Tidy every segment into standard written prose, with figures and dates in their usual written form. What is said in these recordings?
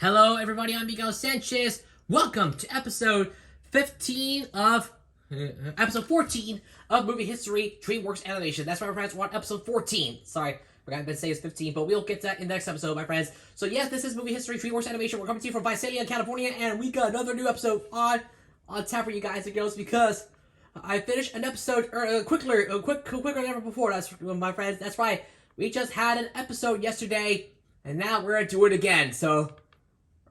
Hello, everybody. I'm Miguel Sanchez. Welcome to episode 14 of Movie History DreamWorks Animation. That's right, my friends. We're on episode 14. Sorry, forgot to say it's 15, but we'll get to that in the next episode, my friends. So yes, this is Movie History DreamWorks Animation. We're coming to you from Visalia, California, and we got another new episode on tap for you guys and girls because I finished an episode quicker than ever before. That's my friends. That's right. We just had an episode yesterday, and now we're gonna do it again. So,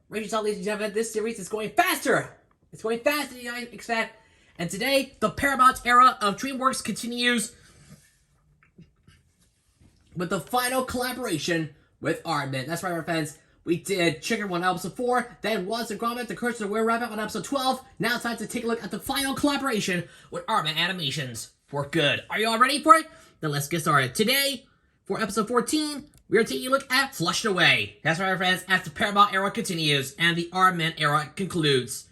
ladies and gentlemen, this series is going faster. It's going faster than I expect. And today, the Paramount era of DreamWorks continues with the final collaboration with Aardman. That's right, my friends. We did Chicken Run on episode 4, then Wallace and Gromit, The Curse of the Were-Rabbit on episode 12. Now it's time to take a look at the final collaboration with Aardman Animations for good. Are you all ready for it? Then let's get started. Today, for episode 14, we are taking a look at Flushed Away. That's right, my friends, as the Paramount era continues and the Aardman era concludes.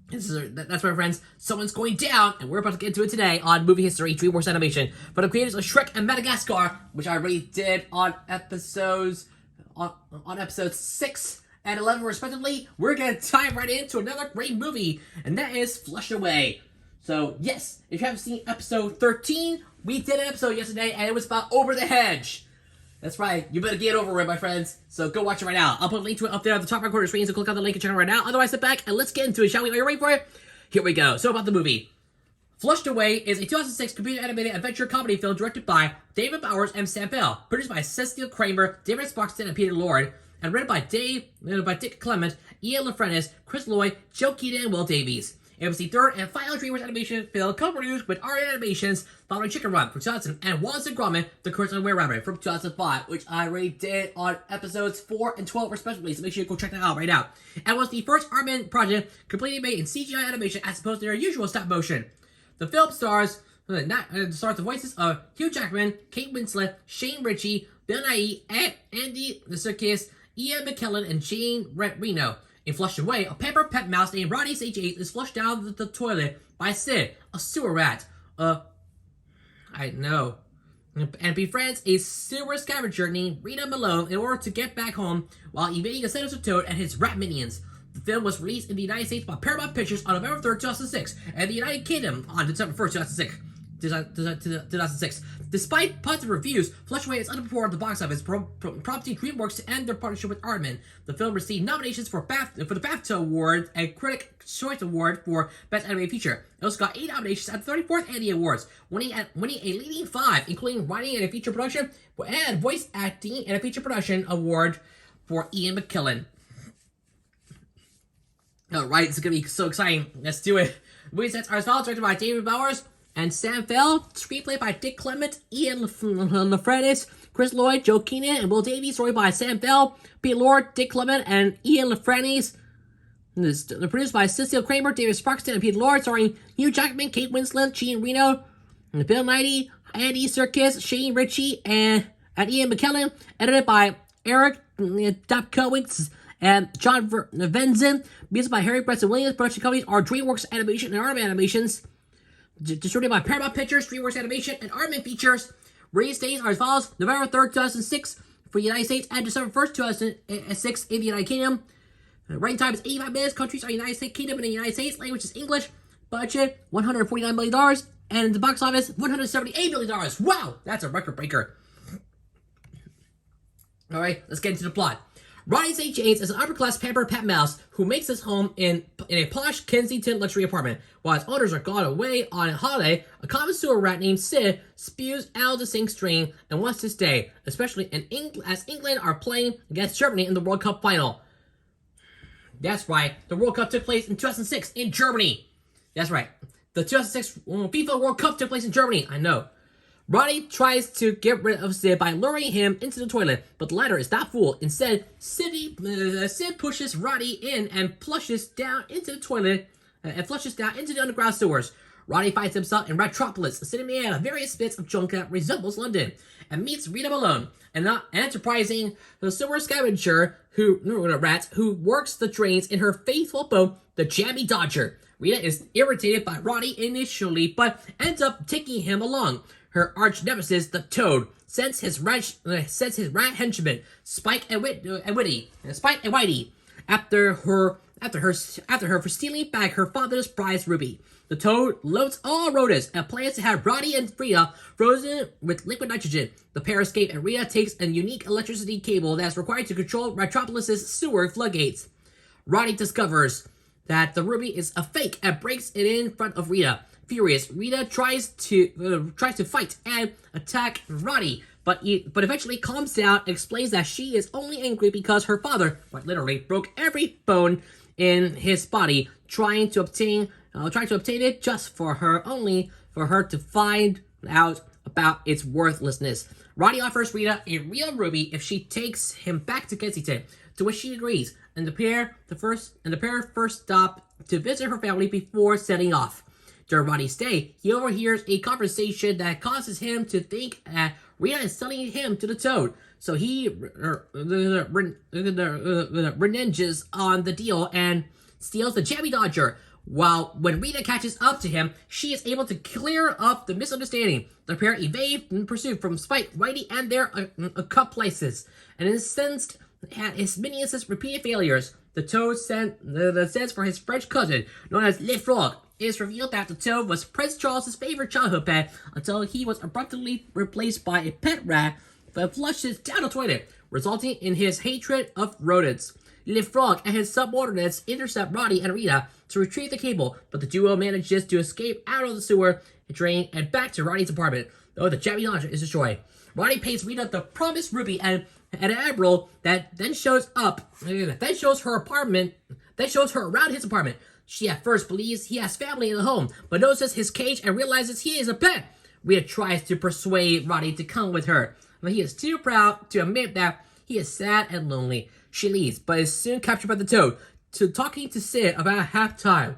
That's right, my friends. Someone's going down, and we're about to get into it today on Movie History DreamWorks Animation. For the creators of Shrek and Madagascar, which I already did on episodes 6 and 11 respectively, we're gonna dive right into another great movie, and that is Flushed Away. So yes, if you haven't seen episode 13, we did an episode yesterday, and it was about Over the Hedge. That's right. You better get over it, my friends. So go watch it right now. I'll put a link to it up there at the top right corner of the screen, so click on the link and check it right now. Otherwise, sit back and let's get into it, shall we? Are you ready for it? Here we go. So about the movie. Flushed Away is a 2006 computer-animated adventure comedy film directed by David Bowers and Sam Bell, produced by Cecil Kramer, David Sparkston, and Peter Lord, and written by Dick Clement, Ian LaFrentis, Chris Lloyd, Joe Keaton, and Will Davies. It was the third and final DreamWorks Animation film co-produced with Aardman Animations following Chicken Run from 2000 and Wallace and Gromit, The Curse of the Were-Rabbit from 2005, which I already did on episodes 4 and 12 respectively, so make sure you go check that out right now. And was the first Aardman project completely made in CGI animation as opposed to their usual stop motion. The film stars the voices of Hugh Jackman, Kate Winslet, Shane Ritchie, Bill Nighy, Andy Serkis, Ian McKellen, and Jane Reno. In Flushed Away, a pampered pet mouse named Roddy St. is flushed down the toilet by Sid, a sewer rat. I know. And befriends a sewer scavenger named Rita Malone in order to get back home while evading a sentence of Toad and his rat minions. The film was released in the United States by Paramount Pictures on November 3rd, 2006, and the United Kingdom on December 1st, 2006. Despite positive reviews, Flushed Away is underperformed at the box office, prompting DreamWorks to end their partnership with Aardman. The film received nominations for the BAFTA Award and Critics' Choice Award for Best Animated Feature. It also got 8 nominations at the 34th Annie Awards, winning a leading 5, including writing and a feature production and voice acting and a feature production award for Ian McKellen. Alright, it's gonna be so exciting. Let's do it. The movie sets are as follows, directed by David Bowers and Sam Bell, screenplay by Dick Clement, Ian LaFrentis, Chris Lloyd, Joe Keaton, and Will Davies, story by Sam Bell, Pete Lord, Dick Clement, and Ian LaFrentis. Produced by Cecil Kramer, David Sparkston, and Pete Lord, starring Hugh Jackman, Kate Winslet, Jean Reno, Bill Nighy, Andy Serkis, Shane Ritchie, and Ian McKellen. Edited by Eric Dapkowitz and John Venzen. Music by Harry Preston Williams. Production companies are DreamWorks Animation and Aardman Animations. Distributed by Paramount Pictures, DreamWorks Animation, and Aardman Features. Release dates are as follows: November 3rd, 2006 for the United States, and December 1st, 2006 in the United Kingdom. Running time is 85 minutes. Countries are United States, Kingdom, and the United States. Language is English. Budget $149 million, and the box office $178 million. Wow, that's a record breaker. All right, let's get into the plot. Roddy St. James is an upper-class pampered pet mouse who makes his home in a posh Kensington luxury apartment. While his owners are gone away on a holiday, a common sewer rat named Sid spews out the sink stream and wants to stay, especially as England are playing against Germany in the World Cup final. That's right, the World Cup took place in 2006 in Germany. That's right, the 2006 FIFA World Cup took place in Germany, I know. Roddy tries to get rid of Sid by luring him into the toilet, but the latter is not fooled. Instead, Sid pushes Roddy in and flushes down into the toilet and flushes down into the underground sewers. Roddy finds himself in Retropolis, a city made out of various bits of junk that resembles London, and meets Rita Malone, an enterprising sewer scavenger who works the drains in her faithful boat, the Jammy Dodger. Rita is irritated by Roddy initially, but ends up taking him along. her arch nemesis, the Toad, sends his rat henchmen, Spike and Whitey, after her for stealing back her father's prize ruby. The Toad loads all rodents and plans to have Roddy and Rita frozen with liquid nitrogen. The pair escape, and Rita takes a unique electricity cable that's required to control Metropolis's sewer floodgates. Roddy discovers that the ruby is a fake and breaks it in front of Rita. Furious, Rita tries to fight and attack Roddy, but eventually calms down and explains that she is only angry because her father, quite literally, broke every bone in his body trying to obtain it just for her to find out about its worthlessness. Roddy offers Rita a real ruby if she takes him back to Kensington, to which she agrees, and the pair first stop to visit her family before setting off. During Roddy's stay, he overhears a conversation that causes him to think that Rita is selling him to the Toad, so he reneges on the deal and steals the Jammy Dodger. When Rita catches up to him, she is able to clear up the misunderstanding. The pair evade pursuit from Spike, Whitey, and their accomplices, and incensed at his minions' repeated failures. The Toad sends for his French cousin, known as Le Frog. It is revealed that the Toad was Prince Charles's favorite childhood pet until he was abruptly replaced by a pet rat that flushes down the toilet, resulting in his hatred of rodents. Le Frog and his subordinates intercept Roddy and Rita to retrieve the cable, but the duo manages to escape out of the sewer drain and back to Roddy's apartment, though the Jammy Dodger is destroyed. Roddy pays Rita the promised ruby and an emerald that then shows her around his apartment. She at first believes he has family in the home, but notices his cage and realizes he is a pet. Rita tries to persuade Roddy to come with her, but he is too proud to admit that he is sad and lonely. She leaves, but is soon captured by the Toad, talking to Sid about halftime.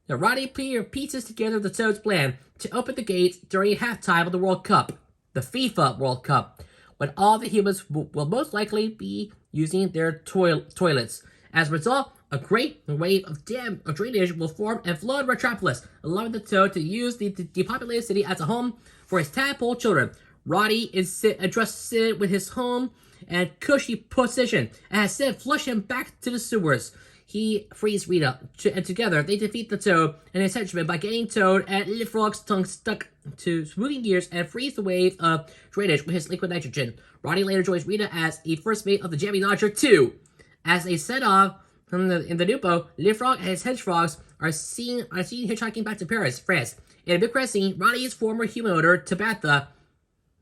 Now, Roddy pieces together the Toad's plan to open the gates during halftime of the World Cup, the FIFA World Cup, when all the humans will most likely be using their toilets. As a result, a great wave of drainage will form and flood Metropolis, allowing the Toad to use the depopulated city as a home for his tadpole children. Roddy addresses Sid with his home and cushy position, and has Sid flush him back to the sewers. He frees Rita, and together they defeat the Toad and his henchmen by getting Toad and Le Frog's tongue stuck to smoothing gears and frees the wave of drainage with his liquid nitrogen. Roddy later joins Rita as a first mate of the Jammy Dodger 2. As they set off in the Nupo, Le Frog and his hedge frogs are seen hitchhiking back to Paris, France. In a mid-credit scene, Roddy's former human owner, Tabitha,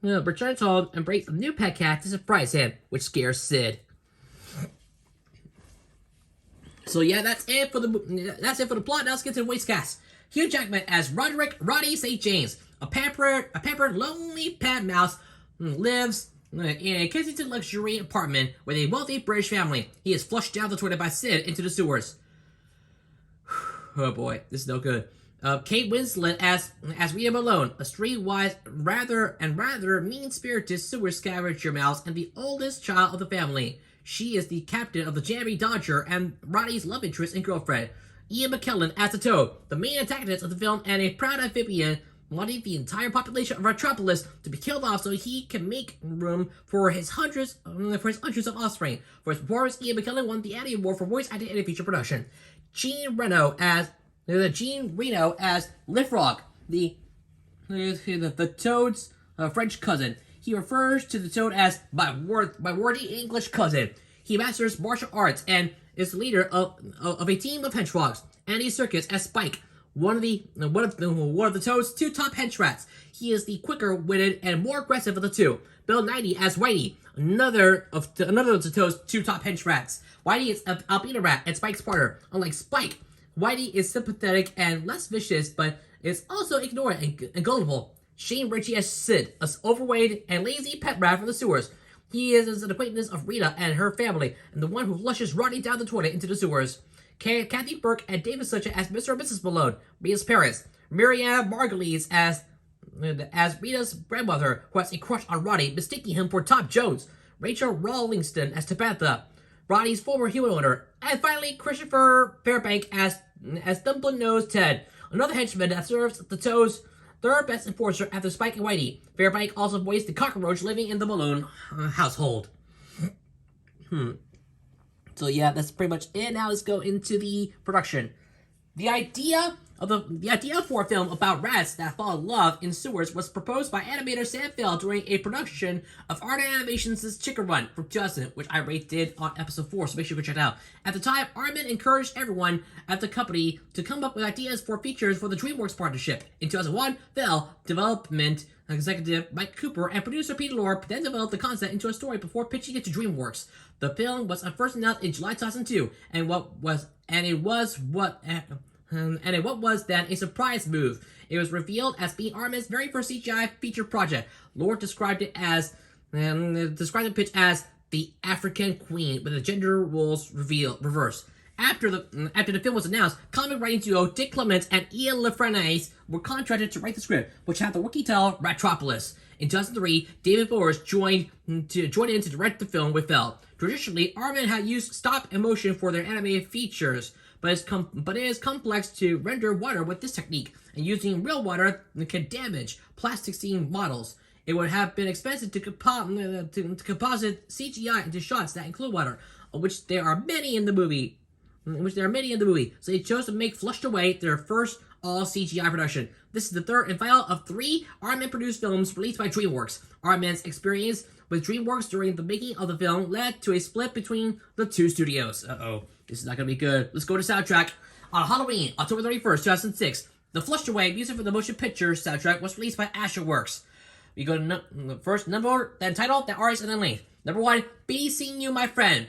returns home and brings a new pet cat to surprise him, which scares Sid. So yeah, that's it for the plot. Now let's get to the voice cast. Hugh Jackman as Roddy St. James, a pampered, lonely pet mouse lives in a Kensington luxury apartment with a wealthy British family. He is flushed down the toilet by Sid into the sewers. Oh boy, this is no good. Kate Winslet as Rita Malone, a streetwise, rather mean-spirited sewer scavenger mouse and the oldest child of the family. She is the captain of the Jammy Dodger and Roddy's love interest and girlfriend. Ian McKellen as the Toad, the main antagonist of the film and a proud amphibian, wanting the entire population of Metropolis to be killed off so he can make room for his hundreds of offspring. For his performance, Ian McKellen won the Annie Award for voice acting in a feature production. Jean Reno as Le Frog, the Toad's French cousin. He refers to the Toad as my worthy English cousin. He masters martial arts and is the leader of a team of henchfrogs. Andy Serkis as Spike, one of the Toad's two top hench rats. He is the quicker-witted and more aggressive of the two. Bill Nighy as Whitey, another of the Toad's two top hench rats. Whitey is an albino rat and Spike's partner. Unlike Spike, Whitey is sympathetic and less vicious, but is also ignorant and gullible. Shane Ritchie as Sid, an overweight and lazy pet rat from the sewers. He is an acquaintance of Rita and her family, and the one who flushes Roddy down the toilet into the sewers. Kathy Burke and David Suchet as Mr. and Mrs. Malone, Rita's parents. Miriam Margulies as Rita's grandmother, who has a crush on Roddy, mistaking him for Top Jones. Rachel Rawlingston as Tabitha, Roddy's former human owner. And finally, Christopher Fairbank as Dumpling-Nosed Ted, another henchman that serves the Toad's third best enforcer after Spike and Whitey. Fairbank also voiced the cockroach living in the Malone household. So yeah, that's pretty much it. Now let's go into the production. The idea for a film about rats that fall in love in sewers was proposed by animator Sam Fell during a production of Art Animation's Chicken Run from 2000, which I did on episode 4, so make sure you go check it out. At the time, Armin encouraged everyone at the company to come up with ideas for features for the DreamWorks partnership. In 2001, Fell, development executive Mike Cooper, and producer Peter Lorre then developed the concept into a story before pitching it to DreamWorks. The film was first announced in July 2002, and what was then a surprise move. It was revealed as being Armin's very first CGI feature project. Lord described the pitch as the African Queen with the gender roles reversed. After the film was announced, comic writing duo Dick Clements and Ian LaFreniere were contracted to write the script, which had the wiki title Ratropolis. In 2003, David Boers joined in to direct the film with Fell. Traditionally, Armin had used stop motion for their animated features, but it is complex to render water with this technique, and using real water can damage plasticine models. It would have been expensive to composite CGI into shots that include water, which there are many in the movie. So they chose to make Flushed Away their first all-CGI production. This is the third and final of 3 Armin-produced films released by DreamWorks. Armin's experience with DreamWorks during the making of the film led to a split between the 2 studios. This is not going to be good. Let's go to soundtrack. On Halloween, October 31st, 2006, the Flushed Away music for the motion picture soundtrack was released by Asherworks. We go to first number, then title, then artist, and then length. Number 1, Be Seeing You, My Friend.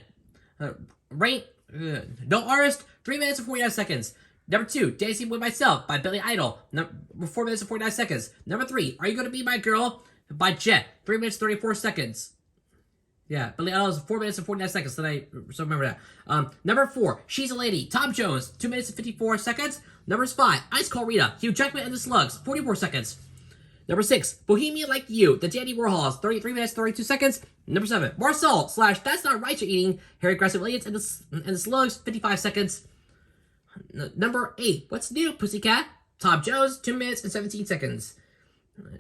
No artist, 3 minutes and 49 seconds. Number 2, Dancing With Myself by Billy Idol. 4 minutes and 49 seconds. Number 3, Are You Gonna Be My Girl by Jet. 3 minutes 34 seconds. Yeah, Billy Idol is 4 minutes and 49 seconds. So remember that. Number 4, She's a Lady. Tom Jones. 2 minutes and 54 seconds. Number 5, Ice Cold Rita. Hugh Jackman and the Slugs. 44 seconds. Number 6, Bohemian Like You. The Dandy Warhols. 33 minutes 32 seconds. Number 7, Marcel / That's Not Right You're Eating. Harry Gracie Williams and the Slugs. 55 seconds. Number 8, What's New, Pussycat? Tom Jones, 2 minutes and 17 seconds.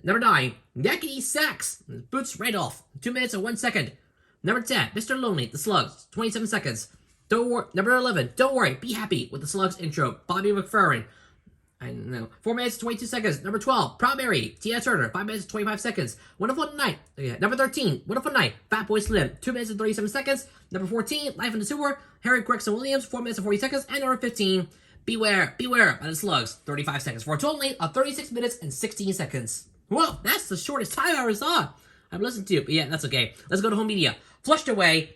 Number 9, Yakety Sax, Boots Randolph, 2 minutes and 1 second. Number 10, Mr. Lonely, The Slugs, 27 seconds. Number 11, Don't Worry, Be Happy, with the Slugs intro, Bobby McFerrin. 4 minutes and 22 seconds. Number 12, Proud Mary, Tina Turner, 5 minutes and 25 seconds. Wonderful Night. Number 13, Wonderful Night, Fatboy Slim, 2 minutes and 37 seconds. Number 14, Life in the Sewer, Harry Gregson Williams, 4 minutes and 40 seconds. And number 15, Beware by the Slugs, 35 seconds. For a total length of 36 minutes and 16 seconds. Whoa, that's the shortest time I ever saw. I've listened to, but yeah, that's okay. Let's go to home media. Flushed Away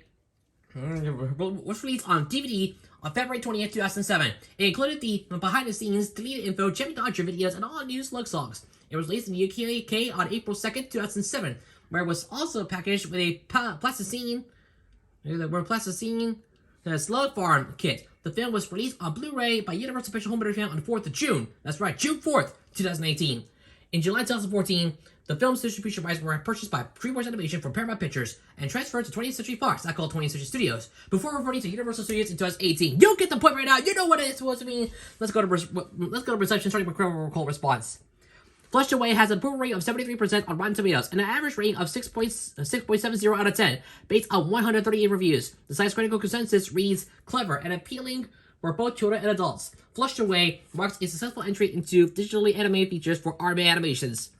was released on DVD on February 20th, 2007. It included the behind-the-scenes, deleted info, Jimmy Dodger videos, and all new Slug songs. It was released in the UK on April 2nd, 2007, where it was also packaged with a plasticine Slug Farm kit. The film was released on Blu-ray by Universal Pictures Home Video on the 4th of June. That's right, June 4th, 2018. In July 2014, the film's distribution rights were purchased by DreamWorks Animation from Paramount Pictures and transferred to 20th Century Fox, not called 20th Century Studios, before reverting to Universal Studios in 2018. You get the point right now. You know what it's supposed to mean. Let's go to reception, starting with critical response. Flushed Away has a approval rate of 73% on Rotten Tomatoes and an average rating of 6.70 out of 10, based on 138 reviews. The site's critical consensus reads clever and appealing for both children and adults. Flushed Away marks a successful entry into digitally animated features for Armin Animations.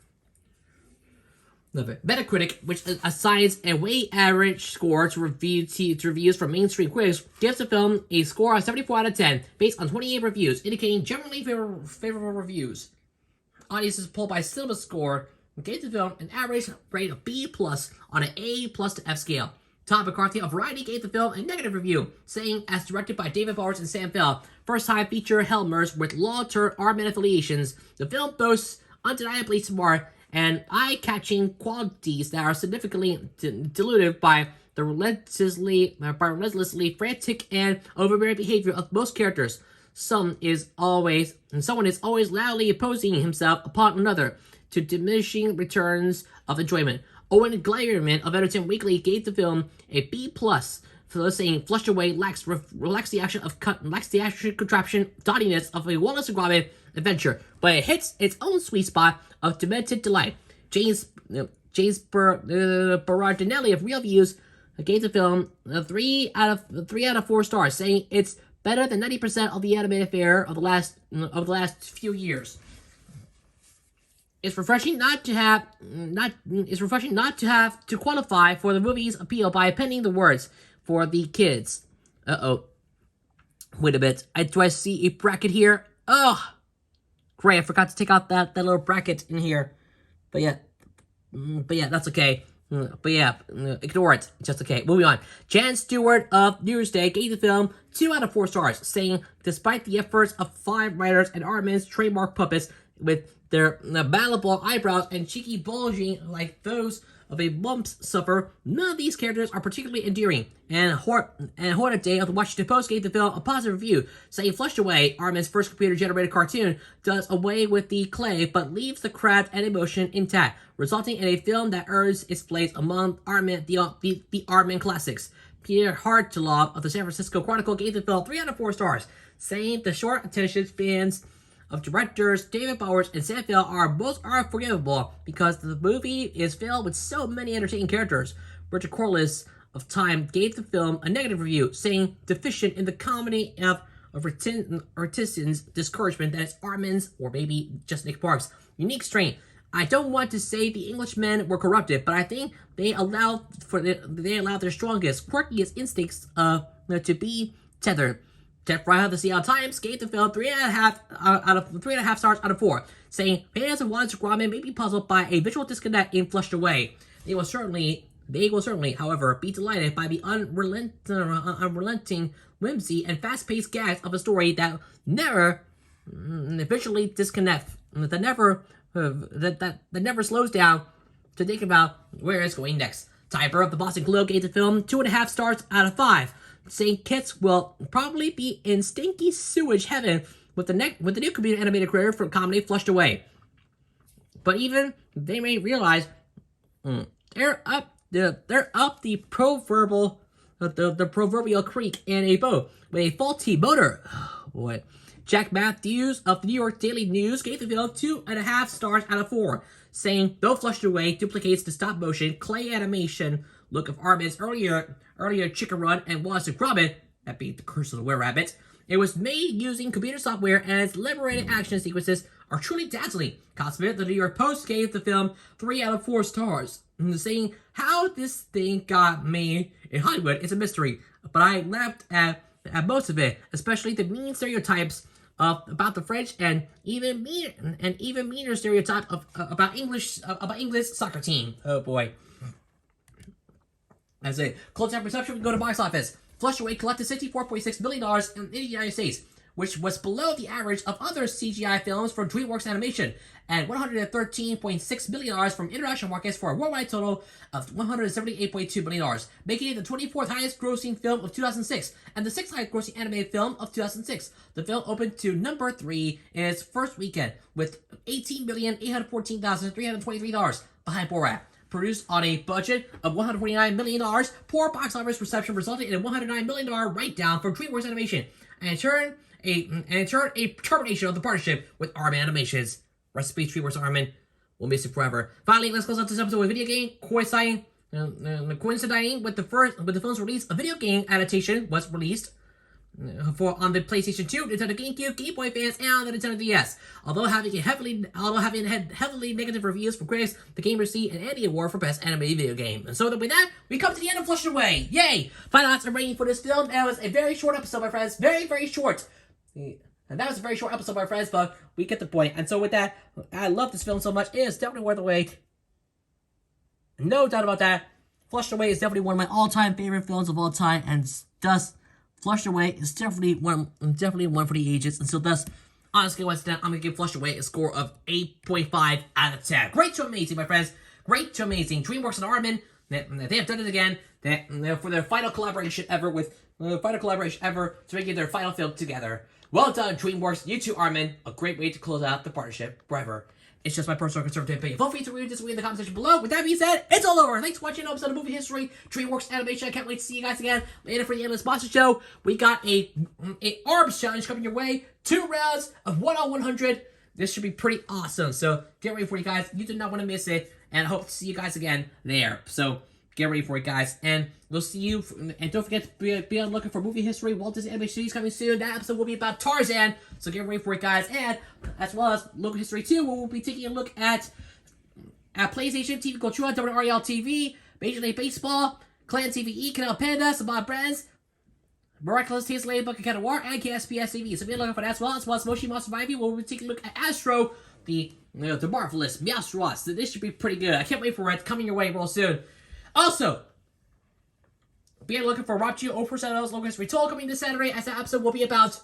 Love it. Metacritic, which assigns a weighted average score to reviews from mainstream critics, gives the film a score of 74 out of 10, based on 28 reviews, indicating generally favorable reviews. Audiences polled by Cinema Score gave the film an average rate of B+ on an A+ to F scale. Tom McCarthy of Variety gave the film a negative review, saying, as directed by David Boers and Sam Fell, first-time feature Helmers with long-term Armin affiliations, the film boasts undeniably smart and eye-catching qualities that are significantly diluted by the relentlessly frantic and overbearing behavior of most characters. Someone is always loudly opposing himself upon another, to diminishing returns of enjoyment. Owen Gleierman of Entertainment Weekly gave the film a B+, for saying Flushed Away lacks the action contraption, dottiness of a Wallace and Gromit, adventure, but it hits its own sweet spot of demented delight. James Berardinelli of Real Views gave the film 3 out of 4 stars, saying it's better than 90% of the animated fare of the last few years. It's refreshing not to have to qualify for the movie's appeal by appending the words for the kids. Wait a bit. Do I see a bracket here? Oh, great! I forgot to take out that little bracket in here. But yeah, that's okay. Ignore it. It's just okay. Moving on. Jan Stewart of Newsday gave the film 2 out of 4 stars, saying despite the efforts of 5 writers and Armin's trademark puppets with their malleable eyebrows and cheeky bulging like those of a mumps suffer, none of these characters are particularly endearing. And Hornaday of the Washington Post gave the film a positive review, saying Flushed Away, Armin's first computer-generated cartoon, does away with the clay but leaves the craft and emotion intact, resulting in a film that earns its place among the Armin classics. Peter Hartlaub of the San Francisco Chronicle gave the film 3 out of 4 stars, saying the short attention spans of directors David Bowers and Sam Phil are forgivable because the movie is filled with so many entertaining characters. Richard Corliss of Time gave the film a negative review, saying deficient in the comedy of artisans' discouragement that it's Armin's, or maybe just Nick Park's, unique strength. I don't want to say the Englishmen were corrupted, but I think they allowed their strongest, quirkiest instincts to be tethered. Jeff Ryan of the Seattle Times gave the film 3.5 stars out of 4, saying fans of Wallace Gromit may be puzzled by a visual disconnect in Flushed Away. They will certainly, however, be delighted by the unrelenting whimsy and fast-paced gags of a story that never visually disconnect, that never slows down to think about where it's going next. Tiber of the Boston Globe gave the film 2.5 stars out of 5. Saying kids will probably be in stinky sewage heaven with the new computer animated creator for comedy Flushed Away. But even they may realize they're up the proverbial creek in a boat with a faulty motor. Oh, boy. Jack Matthews of the New York Daily News gave the film 2.5 stars out of 4, saying though Flushed Away duplicates the stop motion clay animation look of Armin's earlier Chicken Run and Wallace and Gromit, that being the Curse of the Were-Rabbit, it was made using computer software, and its liberated action sequences are truly dazzling. The New York Post gave the film 3 out of 4 stars, saying how this thing got made in Hollywood is a mystery, but I laughed at most of it, especially the mean stereotypes about the French, and even meaner stereotype about English soccer team. Oh boy. As a close-up reception, we go to box office. Flushed Away collected $64.6 million in the United States, which was below the average of other CGI films from DreamWorks Animation, and $113.6 million from international markets for a worldwide total of $178.2 million, making it the 24th highest grossing film of 2006 and the 6th highest grossing animated film of 2006. The film opened to number 3 in its first weekend with $18,814,323 behind Borat. Produced on a budget of $149 million, poor box office reception resulted in a $109 million write-down for DreamWorks Animation, and in turn a termination of the partnership with Armin Animations. Rest in peace, DreamWorks Armin. We'll miss you forever. Finally, let's close out this episode with a video game. Coinciding with the film's release, a video game adaptation was released on the PlayStation 2, Nintendo GameCube, Game Boy Advance, and the Nintendo DS. Although having had heavily negative reviews from critics, the game received an Annie Award for Best Animated Video Game. And so with that, we come to the end of Flushed Away. Yay! Final thoughts and rating for this film. And it was a very short episode, my friends. Very, very short. And that was a very short episode, my friends, but we get the point. And so with that, I love this film so much. It is definitely worth the wait. No doubt about that. Flushed Away is definitely one of my all-time favorite films of all time, and thus Flushed Away is definitely one for the ages, and so thus, honestly, once again, I'm going to give Flushed Away a score of 8.5 out of 10. Great to amazing, my friends. Great to amazing. DreamWorks and Armin, they have done it again for their final collaboration ever to make their final film together. Well done, DreamWorks. You too, Armin. A great way to close out the partnership forever. It's just my personal conservative opinion. Feel free to read this in the comment section below. With that being said, it's all over. Thanks for watching another episode of Movie History, DreamWorks Animation. I can't wait to see you guys again later for the Endless Monster Show. We got a ARMS challenge coming your way. 2 rounds of 1 on 100. this should be pretty awesome. So get ready for it, guys. You do not want to miss it, and I hope to see you guys again there. So get ready for it, guys, and we'll see you. And don't forget to be on looking for movie history. Walt Disney Animation Studios coming soon. That episode will be about Tarzan. So get ready for it, guys, and as well as local history too. We'll be taking a look at PlayStation, TV Cultura, WRL TV, Major League Baseball, Clan TVE, Canal Panda, Saban Brands, Miraculous Taste Ladybug and War, and KSPS TV. So be looking for that as well as Moshi Monster Surviving. We'll be taking a look at Astro, the marvelous Meowstross. So this should be pretty good. I can't wait for it. Coming your way real soon. Also, be looking for Rob 2 0% local history told coming this Saturday, as that episode will be about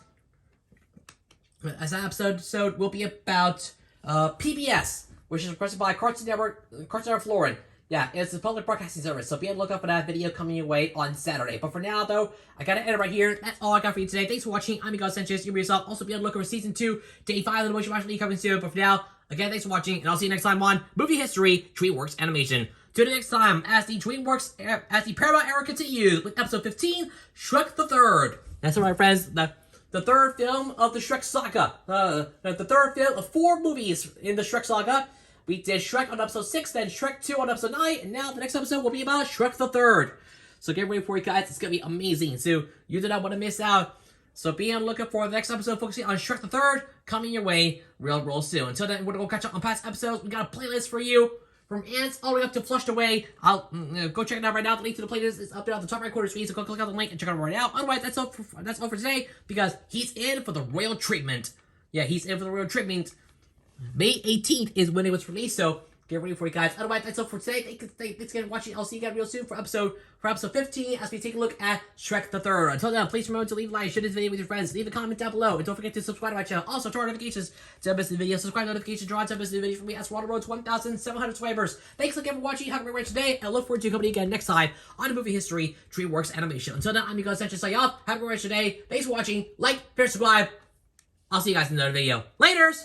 PBS, which is requested by Cartoon Network Florida. Yeah, it's a public broadcasting service, so be on the lookout for that video coming your way on Saturday. But for now, though, I gotta end it right here. That's all I got for you today. Thanks for watching. I'm Miguel Sanchez. You yourself. Also be on the lookout for Season 2, Day 5 of the Motion Watch League coming soon. But for now, again, thanks for watching, and I'll see you next time on Movie History, DreamWorks Animation. Till the next time, as the Paramount era continues with episode 15, Shrek the Third. That's right, friends. The third film of the Shrek saga. The third film of 4 movies in the Shrek saga. We did Shrek on episode 6, then Shrek 2 on episode 9, and now the next episode will be about Shrek the Third. So get ready for it, guys. It's going to be amazing. So you do not want to miss out. So be on the lookout for the next episode focusing on Shrek the Third coming your way real soon. Until then, we're going to go catch up on past episodes. We got a playlist for you from Ants all the way up to Flushed Away. I'll go check it out right now. The link to the playlist is up there on the top right corner screen, so go click on the link and check it out right now. Otherwise, that's all for today, because he's in for the royal treatment. Yeah, he's in for the royal treatment. May 18th is when it was released, so get ready for it, guys. Otherwise, that's all for today. Thanks again for watching. I'll see you guys real soon for episode 15 as we take a look at Shrek the Third. Until then, please remember to leave a like, share this video with your friends, leave a comment down below, and don't forget to subscribe to my channel. Also, turn on notifications to miss the video. Subscribe notifications, draw to miss the video for me as Water Road to 1,700 subscribers. Thanks again for watching. Have a great rest today, and I look forward to your company again next time on Movie History, DreamWorks Animation. Until then, I'm Miguel Sanchez. Sign off. Have a great rest today. Thanks for watching. Like, share, subscribe. I'll see you guys in another video. Laters!